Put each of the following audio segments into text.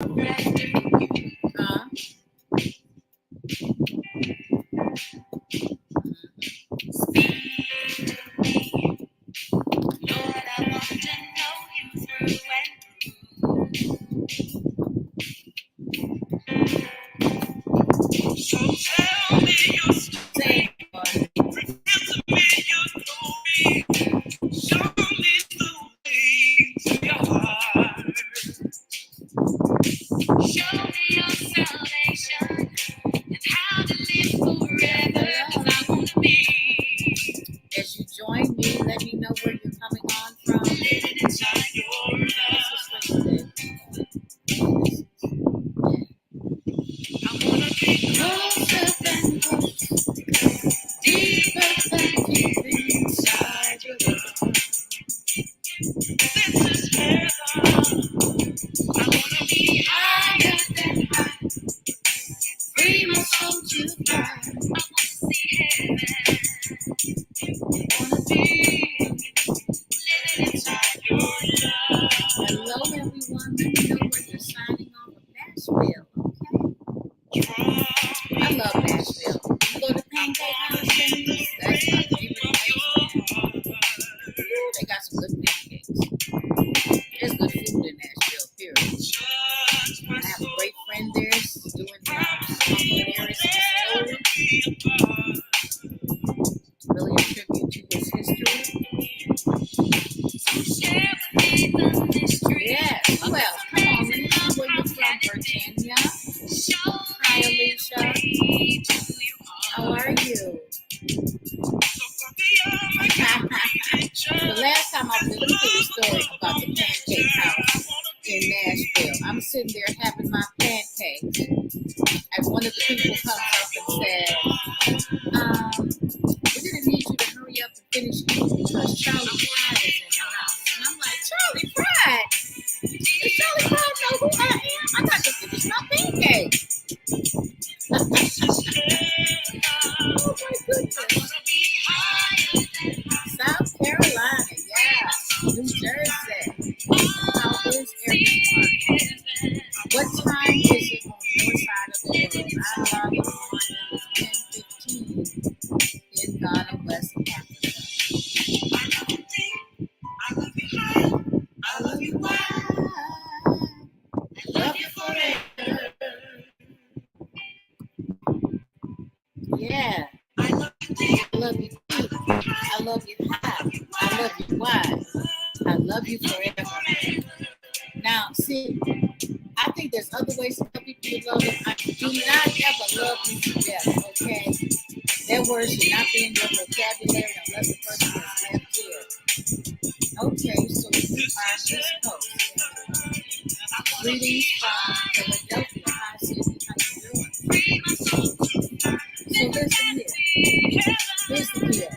Huh? Say it, boy. As you join me, let me know where you're coming on from. This is what you closer than close, deeper than deep inside your love. This is heaven. I wanna be higher than high, free my soul to fly. I wanna see heaven. I wanna be living inside your love. Hello, everyone. Let me know where you're signing off of Nashville. Okay. I love Nashville. You go to Pancake House, that's my favorite place. Ooh, they got some good pancakes. There's good food in Nashville, period. I have a great friend there doing culinary distillery. Really a tribute to his history. Yes, who else? Come on, let me see where you're from, Virginia. Hi, Alicia. How are you? The last time I was in the story about the pancake house in Nashville. I'm sitting there having my pancakes, and one of the people comes up and says, we're going to need you to hurry up and finish eating because Charlie Pride is in the house. And I'm like, Charlie Pride? Does Charlie Pride know who I am? I got to finish my pancakes. Oh my goodness. South Carolina, yeah. New Jersey. How is everyone? What time is it on your side of the world? I love it. It's 10:15 in Ghana, West Africa. I love you. I love you. Why? I love you forever. Yeah. I love you deep. I love you deep. I love you high. I love you wide. I love you forever. Now, see, I think there's other ways to tell people you love them. I do not ever love you to death, okay? That word should not be in your vocabulary unless the person has left here. Okay, so you are East Coast. Greetings from Philadelphia. Hi, Susie. How you doing? So listen here. Here's the deal.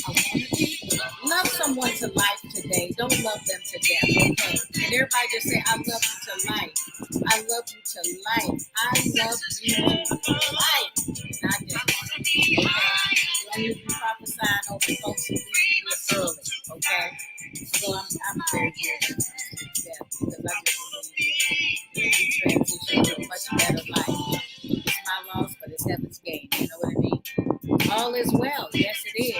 I want to love someone to life today. Don't love them to death, okay? And everybody just say, I love you to life. I love you to life. I love you to life. Not death. Okay? When you prophesying over folks who leave early, okay? So I'm very good at death because I just believe that you transition to a much better life. It's my loss, but it's heaven's gain. You know what I mean? All is well. Yes, it is.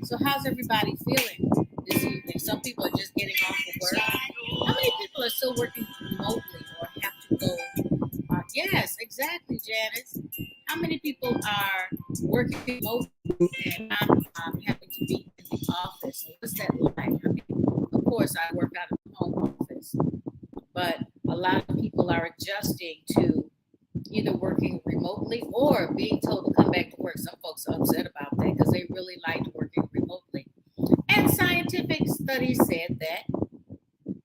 So how's everybody feeling this evening? Some people are just getting off of work. How many people are still working remotely or have to go? Yes, exactly, Janice. How many people are working remotely and not having to be in the office? What's that like? I mean, of course, I work out of the home office, but a lot of people are adjusting to either working remotely or being told to come back to work. Some folks are upset about that because they really liked working remotely. And scientific studies said that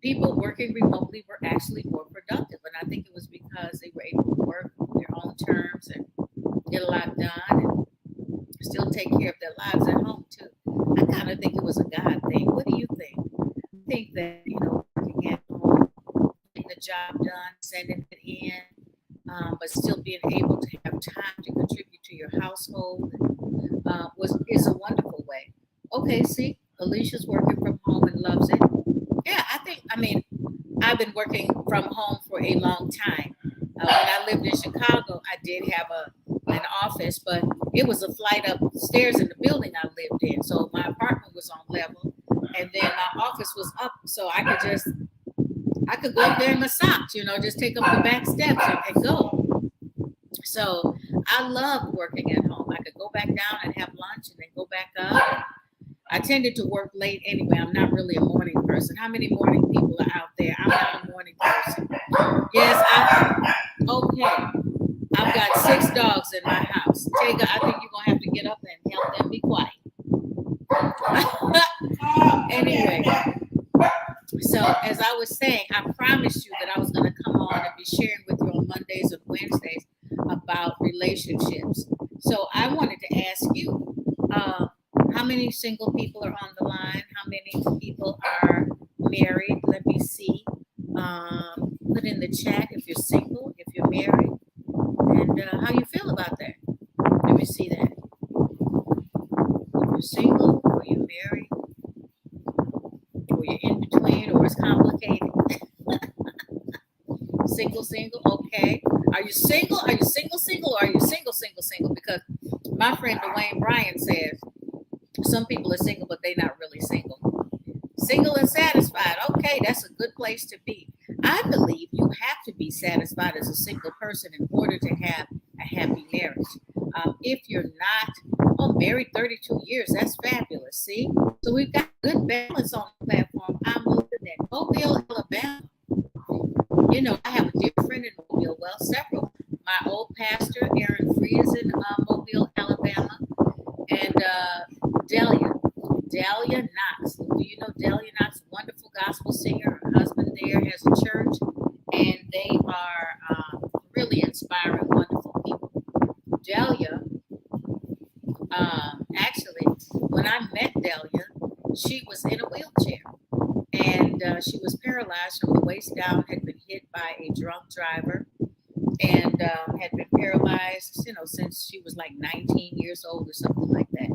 people working remotely were actually more productive. And I think it was because they were able to work on their own terms and get a lot done and still take care of their lives at home too. I kind of think it was a God thing. What do you think? I think that, working at home, getting the job done, sending it in, but still being able to have time to contribute to your household is a wonderful way. Okay, see, Alicia's working from home and loves it. I've been working from home for a long time. When I lived in Chicago, I did have an office, but it was a flight upstairs in the building I lived in. So my apartment was on level, and then my office was up, so I could go up there in my socks, just take up the back steps and go. So I loved working at home. I could go back down and have lunch and then go back up. I tended to work late anyway. I'm not really a morning person. How many morning people are out there? I'm not a morning person. Yes, okay. I've got 6 dogs in my house. Tega, I think you're going to have to get up and help them be quiet. Anyway, so as I was saying, I promised you that I was going to come on and be sharing with you on Mondays and Wednesdays about relationships. So I wanted to ask you, how many single people are on the line? How many people are married? Let me see. Put in the chat if you're single, if you're married, and how you feel about that. Let me see that. If you're single, or you're married, or you're in between, or it's complicated. Single, okay. Are you single? Are you single, or are you single? Because my friend Dwayne Bryant says some people are single, but they're not really single. Single and satisfied. Okay, that's a good place to be. I believe you have to be satisfied as a single person in order to have a happy marriage. If you're not, married 32 years, that's fabulous. See? So we've got good balance on the platform. I'm looking at Mobile, Alabama. I have a dear friend in Mobile, well, several. My old pastor, Aaron Free, is in Mobile, Alabama. And Delia Knox. Do you know Delia Knox? Wonderful gospel singer. Her husband there has a church, and they are really inspiring, wonderful people. Delia, actually, when I met Delia, she was in a wheelchair, and she was paralyzed from the waist down, had been hit by a drunk driver, and had been paralyzed, since she was like 19 years old or something like that.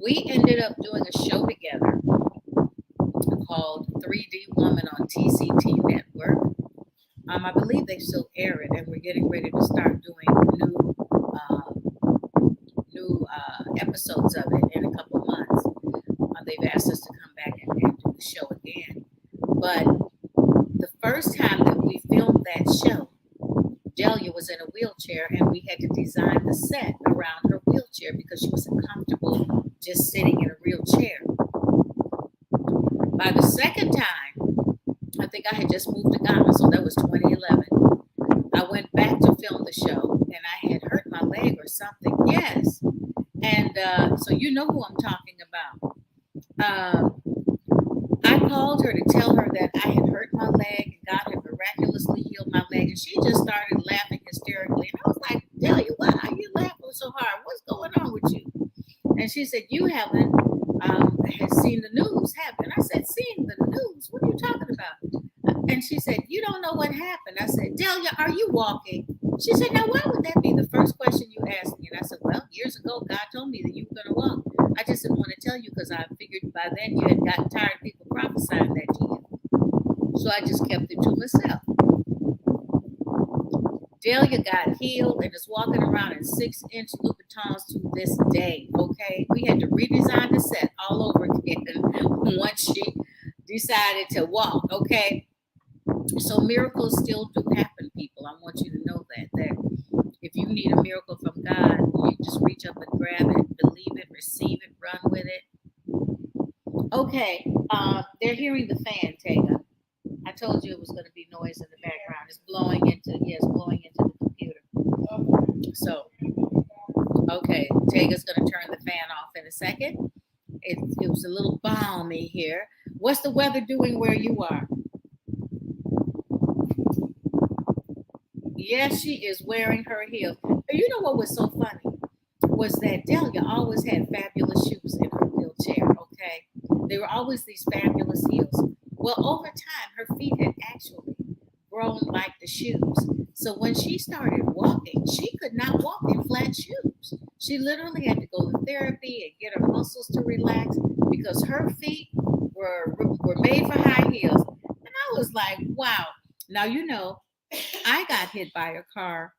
We ended up doing a show together called 3D Woman on TCT Network. I believe they still air it, and we're getting ready to start doing new episodes of it in a couple of months. They've asked us to come back and do the show again. But the first time that we filmed that show, Delia was in a wheelchair, and we had to design the set around her wheelchair because she wasn't comfortable just sitting in a real chair. By the second time, I think I had just moved to Ghana, so that was 2011. I went back to film the show, and I had hurt my leg or something. Yes. And so you know who I'm talking about. I called her to tell her that I had hurt my leg, and God had miraculously healed my leg, and she just started laughing hysterically. And I was like, Delia, why are you laughing so hard? What's going on with you? And she said, you haven't had seen the news, have you? And I said, seen the news? What are you talking about? And she said, you don't know what happened. I said, Delia, are you walking? She said, now, why would that be the first question you asked me? And I said, well, years ago, God told me that you were going to walk. I just didn't want to tell you because I figured by then you had gotten tired of people prophesying that to you. So I just kept it to myself. Delia got healed and is walking around in 6-inch Louboutins to this day, okay? We had to redesign the set all over again once she decided to walk, okay? So miracles still do happen, people. I want you to know that if you need a miracle from God, you just reach up and grab it, believe it, receive it, run with it. Okay, they're hearing the fan, Tega. I told you it was going to be noise in the background. It's blowing into the computer. So, okay, Tega's going to turn the fan off in a second. It was a little balmy here. What's the weather doing where you are? Yes, she is wearing her heels. You know what was so funny? Was that Delia always had fabulous shoes in her wheelchair, okay? They were always these fabulous heels. Well, over time, her feet had actually grown like the shoes. So when she started walking, she could not walk in flat shoes. She literally had to go to therapy and get her muscles to relax because her feet were made for high heels. And I was like, Wow. Now, you know, I got hit by a car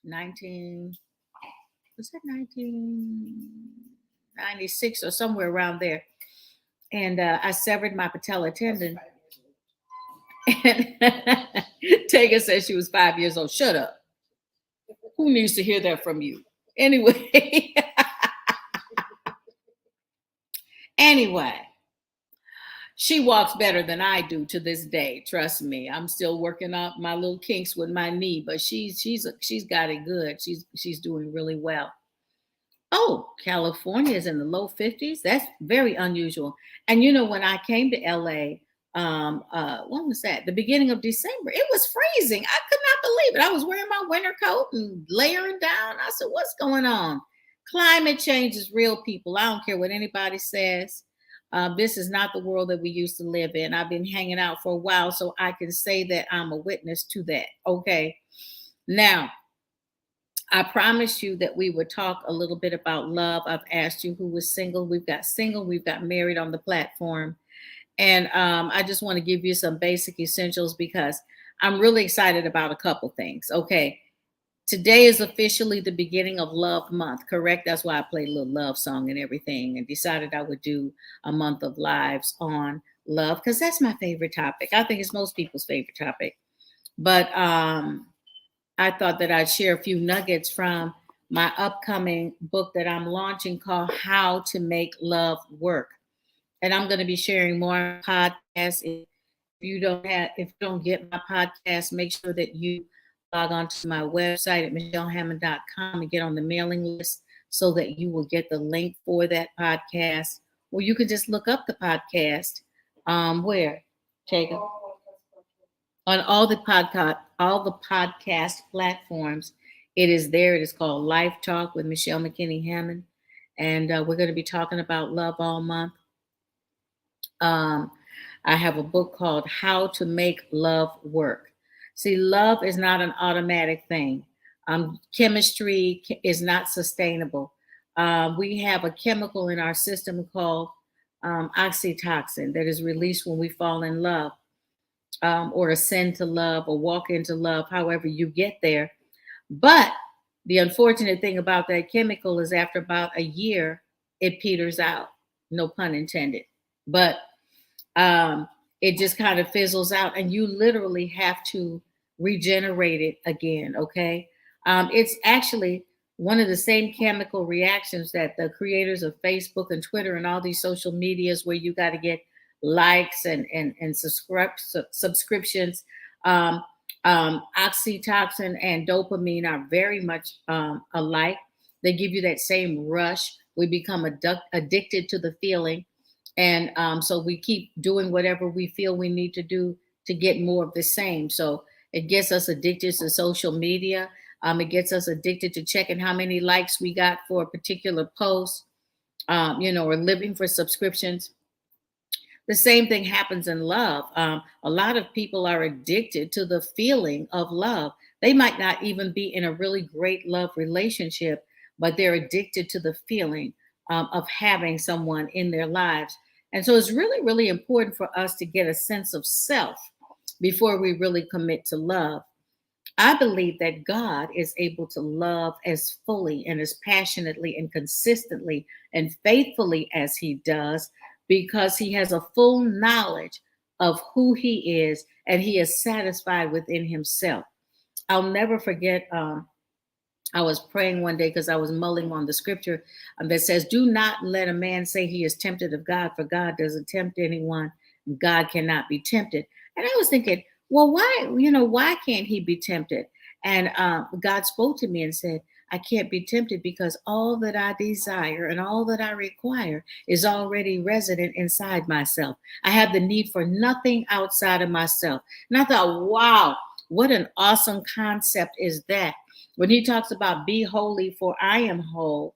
19, was it 1996 or somewhere around there? And I severed my patella tendon. And Tega said she was 5 years old. Shut up. Who needs to hear that from you? Anyway, anyway, she walks better than I do to this day. Trust me. I'm still working out my little kinks with my knee, but she's got it good. She's doing really well. Oh, California is in the low 50s. That's very unusual. And you know, when I came to LA, when was that? The beginning of December. It was freezing. I could not believe it. I was wearing my winter coat and layering down. I said, what's going on? Climate change is real, people. I don't care what anybody says. This is not the world that we used to live in. I've been hanging out for a while, so I can say that I'm a witness to that. Okay. Now, I promised you that we would talk a little bit about love. I've asked you who was single. We've got married on the platform. And I just want to give you some basic essentials because I'm really excited about a couple things. Okay. Today is officially the beginning of Love Month, correct? That's why I played a little love song and everything and decided I would do a month of lives on love because that's my favorite topic. I think it's most people's favorite topic. But I thought that I'd share a few nuggets from my upcoming book that I'm launching called How to Make Love Work. And I'm going to be sharing more podcasts. If you don't get my podcast, make sure that you log on to my website at michellehammond.com and get on the mailing list so that you will get the link for that podcast. Or you can just look up the podcast. Where? Jacob? On all the podcast platforms. It is there. It is called Life Talk with Michelle McKinney Hammond. And we're going to be talking about love all month. I have a book called How to Make Love Work. See, love is not an automatic thing. Chemistry is not sustainable. We have a chemical in our system called oxytocin that is released when we fall in love, or ascend to love, or walk into love, however you get there. But the unfortunate thing about that chemical is after about a year, it peters out. No pun intended. But it just kind of fizzles out, and you literally have to regenerate it again. Okay. It's actually one of the same chemical reactions that the creators of Facebook and Twitter and all these social medias where you got to get likes and subscriptions. Oxytocin and dopamine are very much alike. They give you that same rush. We become addicted to the feeling. And so we keep doing whatever we feel we need to do to get more of the same. So it gets us addicted to social media. It gets us addicted to checking how many likes we got for a particular post, or living for subscriptions. The same thing happens in love. A lot of people are addicted to the feeling of love. They might not even be in a really great love relationship, but they're addicted to the feeling of having someone in their lives. And so it's really, really important for us to get a sense of self before we really commit to love. I believe that God is able to love as fully and as passionately and consistently and faithfully as he does because he has a full knowledge of who he is and he is satisfied within himself. I'll never forget, I was praying one day because I was mulling on the scripture that says, do not let a man say he is tempted of God, for God doesn't tempt anyone. God cannot be tempted. And I was thinking, well, why can't he be tempted? And God spoke to me and said, I can't be tempted because all that I desire and all that I require is already resident inside myself. I have the need for nothing outside of myself. And I thought, wow, what an awesome concept is that? When he talks about be holy for I am whole,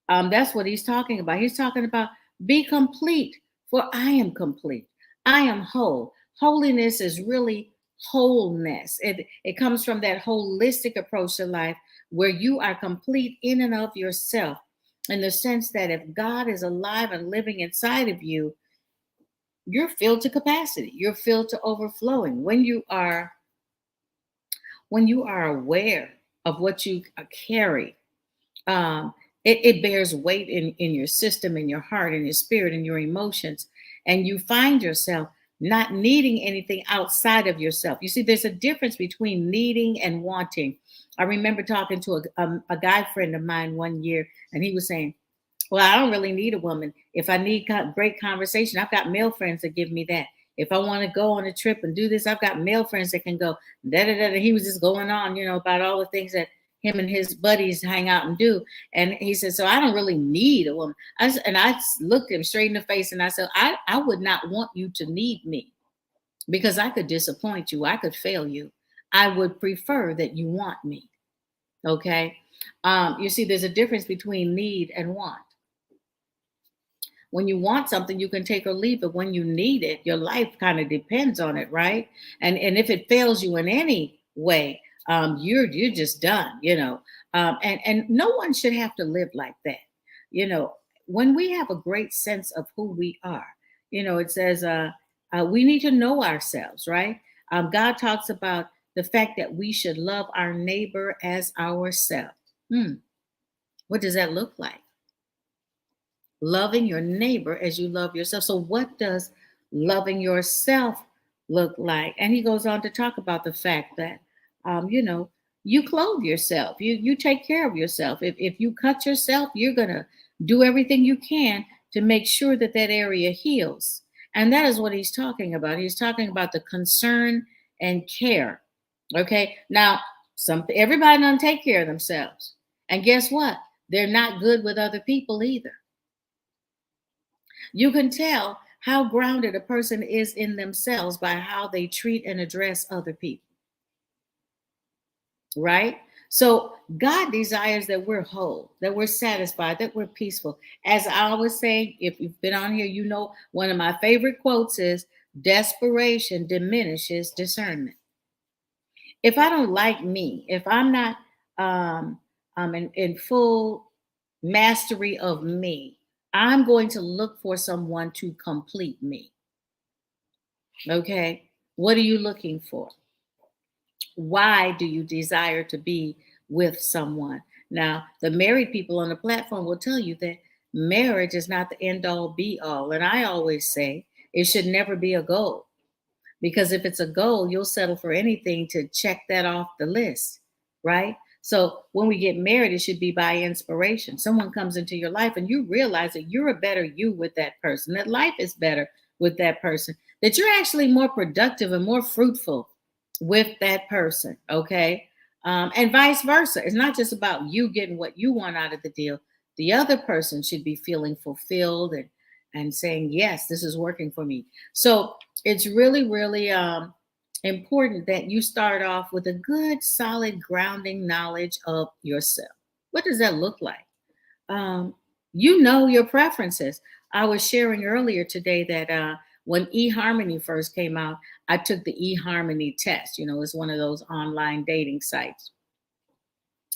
that's what he's talking about. He's talking about be complete for I am complete. I am whole. Holiness is really wholeness. It comes from that holistic approach to life where you are complete in and of yourself, in the sense that if God is alive and living inside of you, you're filled to capacity. You're filled to overflowing. When you are aware of what you carry, um, it bears weight in your system, in your heart, in your spirit, in your emotions, and you find yourself not needing anything outside of yourself. You see, there's a difference between needing and wanting. I remember talking to a guy friend of mine one year, and he was saying, well, I don't really need a woman. If I need great conversation, I've got male friends that give me that. If I want to go on a trip and do this, I've got male friends that can go. Da da da. He was just going on, about all the things that him and his buddies hang out and do. And he said, so I don't really need a woman. I looked him straight in the face and I said, I would not want you to need me because I could disappoint you. I could fail you. I would prefer that you want me. Okay. You see, there's a difference between need and want. When you want something, you can take or leave it. When you need it, your life kind of depends on it, right? And if it fails you in any way, you're just done, and no one should have to live like that. When we have a great sense of who we are, it says we need to know ourselves, right? God talks about the fact that we should love our neighbor as ourselves. What does that look like? Loving your neighbor as you love yourself. So what does loving yourself look like? And he goes on to talk about the fact that, you clothe yourself. You take care of yourself. If you cut yourself, you're going to do everything you can to make sure that that area heals. And that is what he's talking about. He's talking about the concern and care. Okay. Now, everybody doesn't take care of themselves. And guess what? They're not good with other people either. You can tell how grounded a person is in themselves by how they treat and address other people. Right? So God desires that we're whole, that we're satisfied, that we're peaceful. As I always say, if you've been on here, one of my favorite quotes is desperation diminishes discernment. If I don't like me, if I'm not in full mastery of me, I'm going to look for someone to complete me. Okay. What are you looking for? Why do you desire to be with someone? Now, the married people on the platform will tell you that marriage is not the end all be all. And I always say it should never be a goal, because if it's a goal, you'll settle for anything to check that off the list. Right? So when we get married, it should be by inspiration. Someone comes into your life and you realize that you're a better you with that person, that life is better with that person, that you're actually more productive and more fruitful with that person. Okay. And vice versa. It's not just about you getting what you want out of the deal. The other person should be feeling fulfilled and saying, yes, this is working for me. So it's really, really important that you start off with a good, solid, grounding knowledge of yourself. What does that look like? Your preferences. I was sharing earlier today that when eHarmony first came out, I took the eHarmony test. It's one of those online dating sites.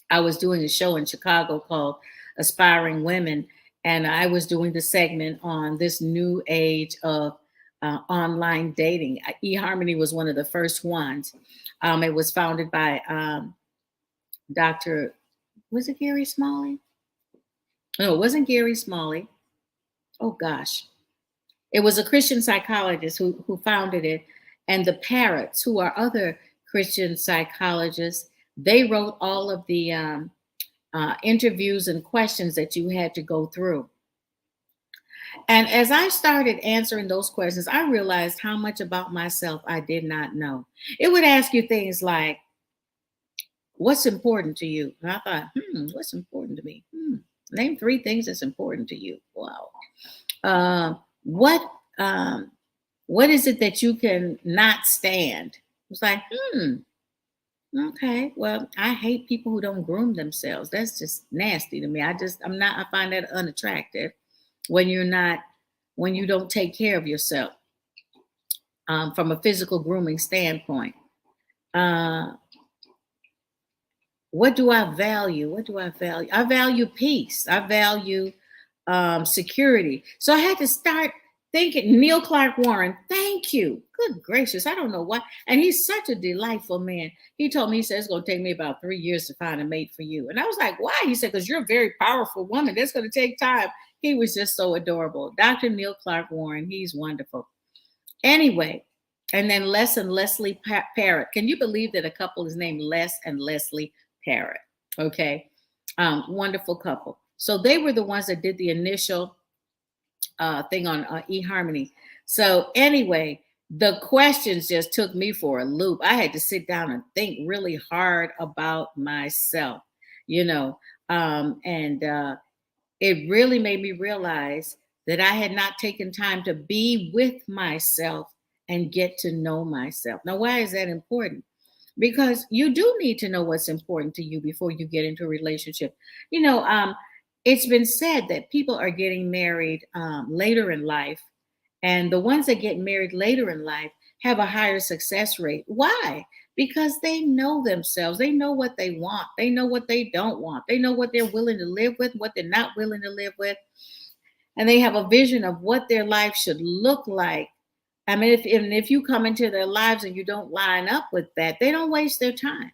I was doing a show in Chicago called Aspiring Women, and I was doing the segment on this new age of online dating. eHarmony was one of the first ones. It was founded by was it Gary Smalley? No, it wasn't Gary Smalley. Oh gosh. It was a Christian psychologist who founded it. And the Parrots, who are other Christian psychologists, they wrote all of the interviews and questions that you had to go through. And as I started answering those questions, I realized how much about myself I did not know. It would ask you things like, what's important to you? And I thought, what's important to me? Name 3 things that's important to you. Wow. What is it that you can not stand? It's like, okay, well, I hate people who don't groom themselves. That's just nasty to me. I find that unattractive when you don't take care of yourself from a physical grooming standpoint. What do I value? I value peace. I value security. So I had to start Thank you, Neil Clark Warren. Thank you. Good gracious. I don't know why. And he's such a delightful man. He told me, he said, it's going to take me about 3 years to find a mate for you. And I was like, why? He said, because you're a very powerful woman. That's going to take time. He was just so adorable. Dr. Neil Clark Warren, he's wonderful. Anyway, and then Les and Leslie Parrott. Can you believe that a couple is named Les and Leslie Parrott? Okay. Wonderful couple. So they were the ones that did the initial thing on eHarmony. So anyway, the questions just took me for a loop. I had to sit down and think really hard about myself, and it really made me realize that I had not taken time to be with myself and get to know myself. Now, why is that important? Because you do need to know what's important to you before you get into a relationship. It's been said that people are getting married later in life, and the ones that get married later in life have a higher success rate. Why? Because they know themselves. They know what they want. They know what they don't want. They know what they're willing to live with, what they're not willing to live with. And they have a vision of what their life should look like. I mean, if you come into their lives and you don't line up with that, they don't waste their time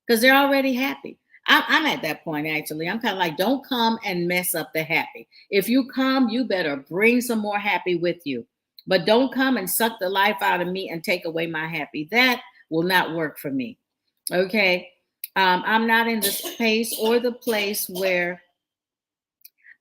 because they're already happy. I'm at that point, actually. I'm kind of like, don't come and mess up the happy. If you come, you better bring some more happy with you. But don't come and suck the life out of me and take away my happy. That will not work for me. Okay. I'm not in the space or the place where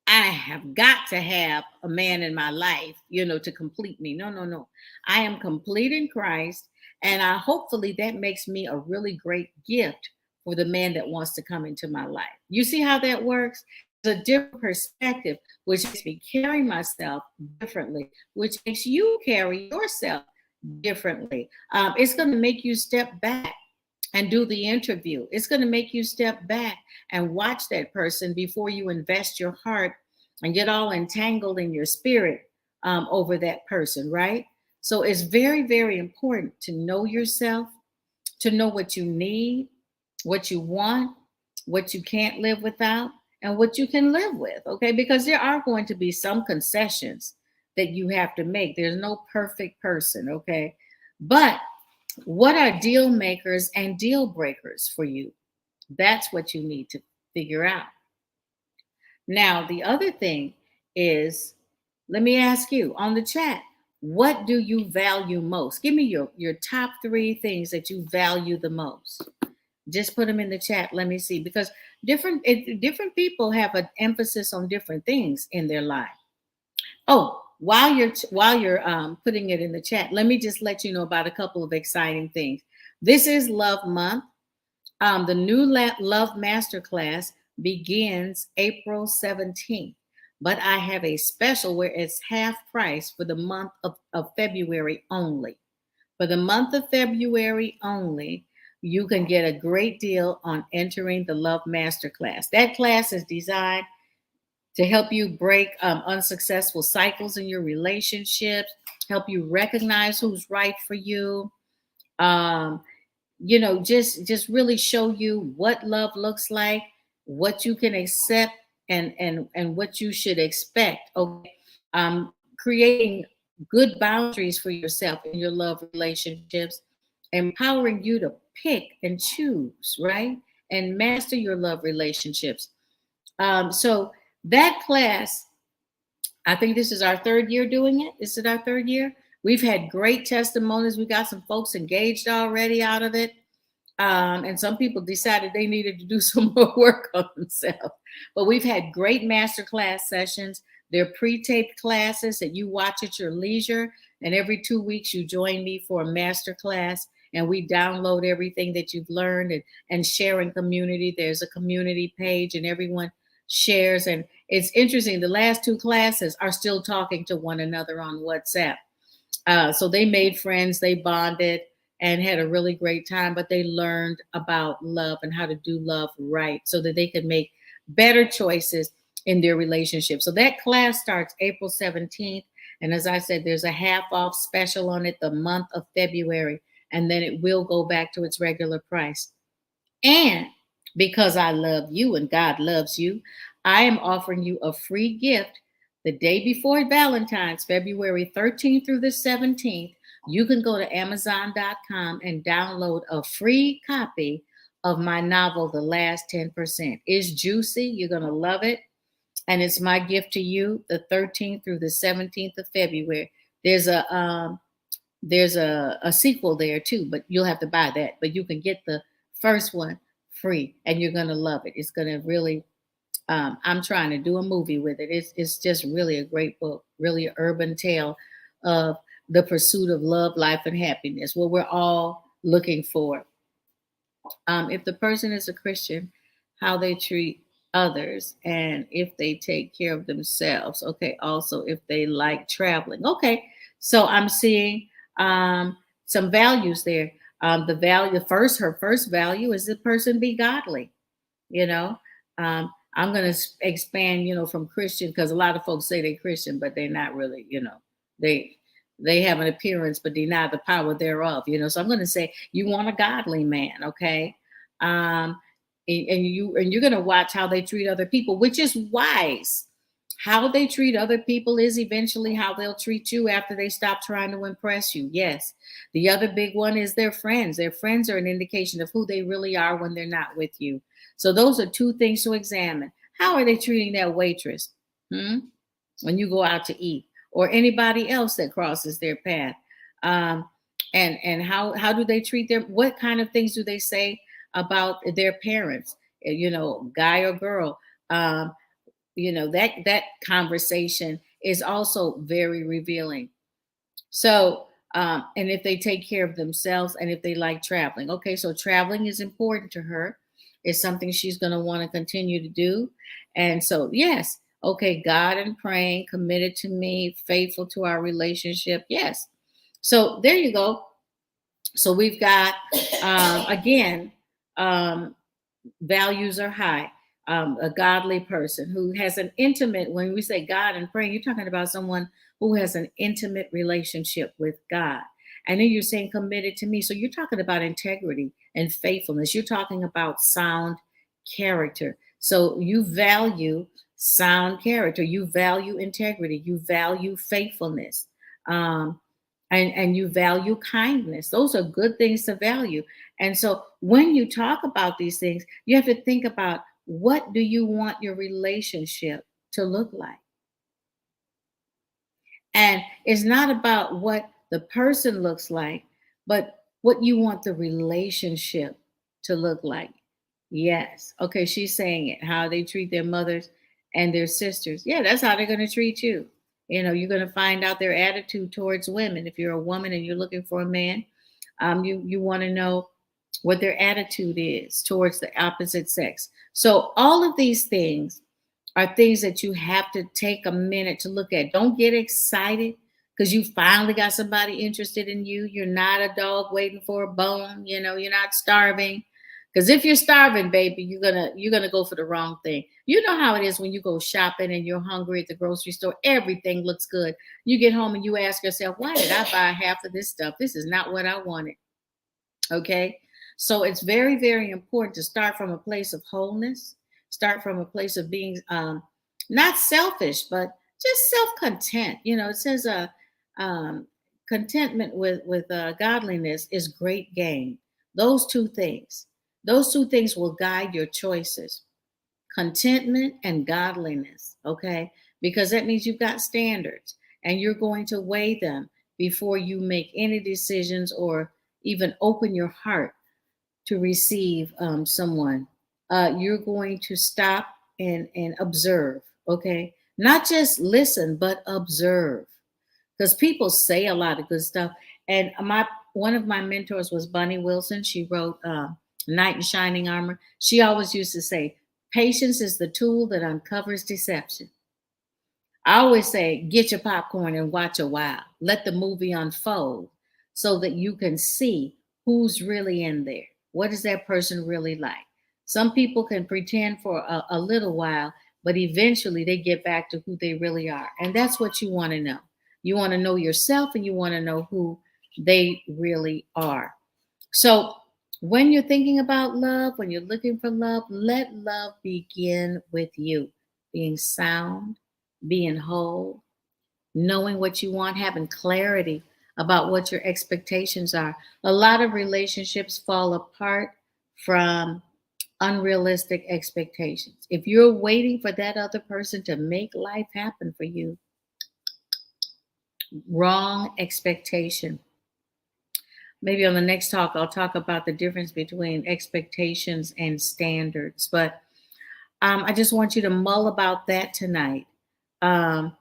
I have got to have a man in my life, to complete me. No, no, no. I am complete in Christ. And hopefully that makes me a really great gift for the man that wants to come into my life. You see how that works? It's a different perspective, which makes me carry myself differently, which makes you carry yourself differently. It's going to make you step back and do the interview. It's going to make you step back and watch that person before you invest your heart and get all entangled in your spirit over that person, right? So it's very, very important to know yourself, to know what you need, what you want, what you can't live without, and what you can live with, okay? Because there are going to be some concessions that you have to make. There's no perfect person, okay? But what are deal makers and deal breakers for you? That's what you need to figure out. Now, the other thing is, let me ask you on the chat, what do you value most? Give me your top 3 things that you value the most. Just put them in the chat. Let me see, because different people have an emphasis on different things in their life. Oh, while you're putting it in the chat, let me just let you know about a couple of exciting things. This is Love Month. The new Love Masterclass begins April 17th, but I have a special where it's half price for the month of February only. For the month of February only, you can get a great deal on entering the Love Masterclass. That class is designed to help you break unsuccessful cycles in your relationships, help you recognize who's right for you, just really show you what love looks like, what you can accept, and what you should expect. Okay, creating good boundaries for yourself in your love relationships, empowering you to pick and choose, right, and master your love relationships. So that class, I think this is our 3rd year doing it. This is our 3rd year. We've had great testimonies. We got some folks engaged already out of it. And some people decided they needed to do some more work on themselves. But we've had great masterclass sessions. They're pre-taped classes that you watch at your leisure. And every 2 weeks, you join me for a masterclass. And we download everything that you've learned and share in community. There's a community page and everyone shares. And it's interesting. The last 2 classes are still talking to one another on WhatsApp. So they made friends, they bonded and had a really great time, but they learned about love and how to do love right so that they could make better choices in their relationship. So that class starts April 17th. And as I said, there's a half off special on it the month of February, and then it will go back to its regular price. And because I love you and God loves you, I am offering you a free gift the day before Valentine's, February 13th through the 17th, you can go to Amazon.com and download a free copy of my novel, The Last 10%. It's juicy. You're going to love it. And it's my gift to you, the 13th through the 17th of February. There's a sequel there too, but you'll have to buy that. But you can get the first one free, and you're gonna love it. It's gonna really. I'm trying to do a movie with it. It's just really a great book, really an urban tale of the pursuit of love, life, and happiness. What we're all looking for. If the person is a Christian, how they treat others, and if they take care of themselves. Okay. Also, if they like traveling. Okay. So I'm seeing some values there. Her first value is the person be godly. You know, I'm going to expand. From Christian, because a lot of folks say they're Christian, but they're not really. They they have an appearance but deny the power thereof. So I'm going to say you want a godly man, okay? um and you're going to watch how they treat other people, which is wise. How they treat other people is eventually how they'll treat you after they stop trying to impress you. Yes. The other big one is their friends. Their friends are an indication of who they really are when they're not with you. So those are two things to examine. How are they treating that waitress? Hmm? When you go out to eat, or anybody else that crosses their path. um, and how do they treat them? What kind of things do they say about their parents? Guy or girl. That conversation is also very revealing. So, and if they take care of themselves, and if they like traveling. Okay, so traveling is important to her. It's something she's going to want to continue to do. And so, yes, okay, God and praying, committed to me, faithful to our relationship. Yes. So there you go. So we've got, again, um, values are high. A godly person who has an intimate, when we say God and praying, you're talking about someone who has an intimate relationship with God. And then you're saying committed to me. So you're talking about integrity and faithfulness. You're talking about sound character. So you value sound character, you value integrity, you value faithfulness. Um, and you value kindness. Those are good things to value. And so when you talk about these things, you have to think about, what do you want your relationship to look like? And it's not about what the person looks like, but what you want the relationship to look like. Yes. Okay, she's saying it. How they treat their mothers and their sisters. Yeah, that's how they're going to treat you. You're going to find out their attitude towards women. If you're a woman and you're looking for a man, you want to know what their attitude is towards the opposite sex. So all of these things are things that you have to take a minute to look at. Don't get excited because you finally got somebody interested in you. You're not a dog waiting for a bone. You're not starving. Because if you're starving, baby, you're gonna go for the wrong thing. You know how it is when you go shopping and you're hungry at the grocery store. Everything looks good. You get home and you ask yourself, "Why did I buy half of this stuff? This is not what I wanted." Okay. So it's very, very important to start from a place of wholeness, start from a place of being not selfish, but just self-content. It says um, contentment with godliness is great gain. Those two things, those two things will guide your choices: contentment and godliness. Okay, because that means you've got standards, and you're going to weigh them before you make any decisions or even open your heart to receive someone. You're going to stop and observe. Okay, not just listen but observe, because people say a lot of good stuff. And my one of my mentors was Bunny Wilson. She wrote Knight in Shining Armor. She always used to say, patience is the tool that uncovers deception. I always say, get your popcorn and watch a while. Let the movie unfold so that you can see who's really in there. What is that person really like? Some people can pretend for a little while, but eventually they get back to who they really are. And that's what you want to know. You want to know yourself, and you want to know who they really are. So when you're thinking about love, when you're looking for love, let love begin with you being sound, being whole, knowing what you want, having clarity about what your expectations are. A lot of relationships fall apart from unrealistic expectations. If you're waiting for that other person to make life happen for you, wrong expectation. Maybe on the next talk, I'll talk about the difference between expectations and standards. But I just want you to mull about that tonight. Um,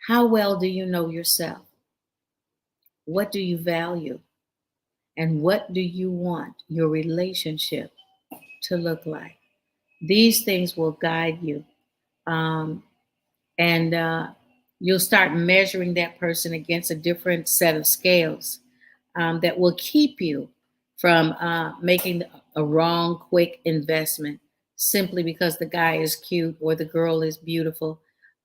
how well do you know yourself? What do you value? And what do you want your relationship to look like? These things will guide you. Um, and you'll start measuring that person against a different set of scales that will keep you from making a wrong, quick investment simply because the guy is cute or the girl is beautiful.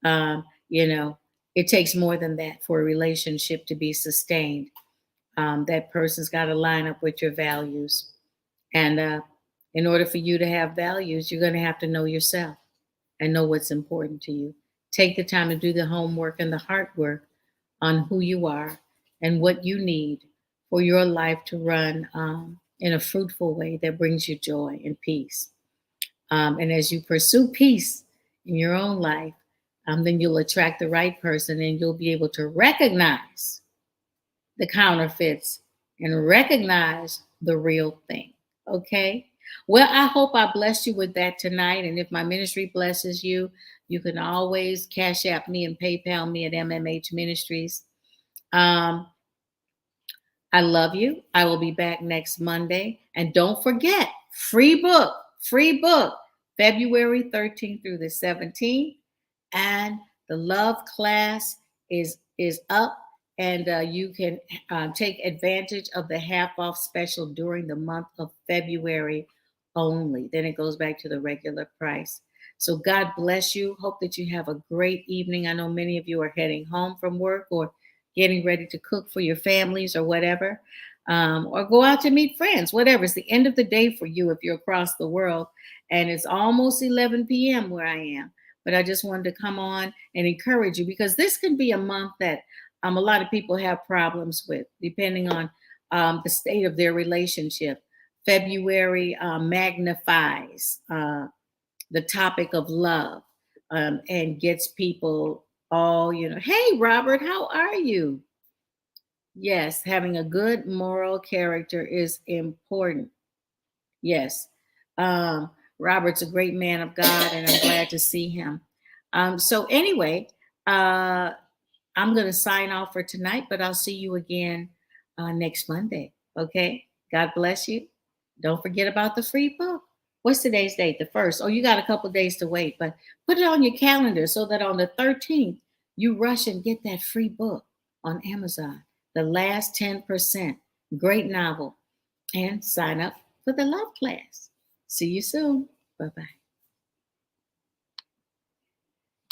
You know, it takes more than that for a relationship to be sustained. That person's got to line up with your values. And in order for you to have values, you're going to have to know yourself and know what's important to you. Take the time to do the homework and the hard work on who you are and what you need for your life to run in a fruitful way that brings you joy and peace. And as you pursue peace in your own life, then you'll attract the right person and you'll be able to recognize the counterfeits and recognize the real thing. Okay. Well, I hope I blessed you with that tonight. And if my ministry blesses you, you can always cash app me and PayPal me at MMH Ministries. Um, I love you. I will be back next Monday. And don't forget, free book, February 13th through the 17th. And the love class is up, and you can take advantage of the half off special during the month of February only. Then it goes back to the regular price. So God bless you. Hope that you have a great evening. I know many of you are heading home from work or getting ready to cook for your families or whatever, or go out to meet friends, whatever. It's the end of the day for you if you're across the world, and it's almost 11 p.m. where I am. But I just wanted to come on and encourage you because this can be a month that a lot of people have problems with, depending on the state of their relationship. February magnifies the topic of love and gets people all, hey, Robert, how are you? Yes, having a good moral character is important. Yes. Robert's a great man of God, and I'm glad to see him. So, anyway, I'm going to sign off for tonight, but I'll see you again next Monday. Okay. God bless you. Don't forget about the free book. What's today's date? The 1st. Oh, you got a couple days to wait, but put it on your calendar so that on the 13th, you rush and get that free book on Amazon. The Last 10%. Great novel. And sign up for the love class. See you soon. Bye-bye.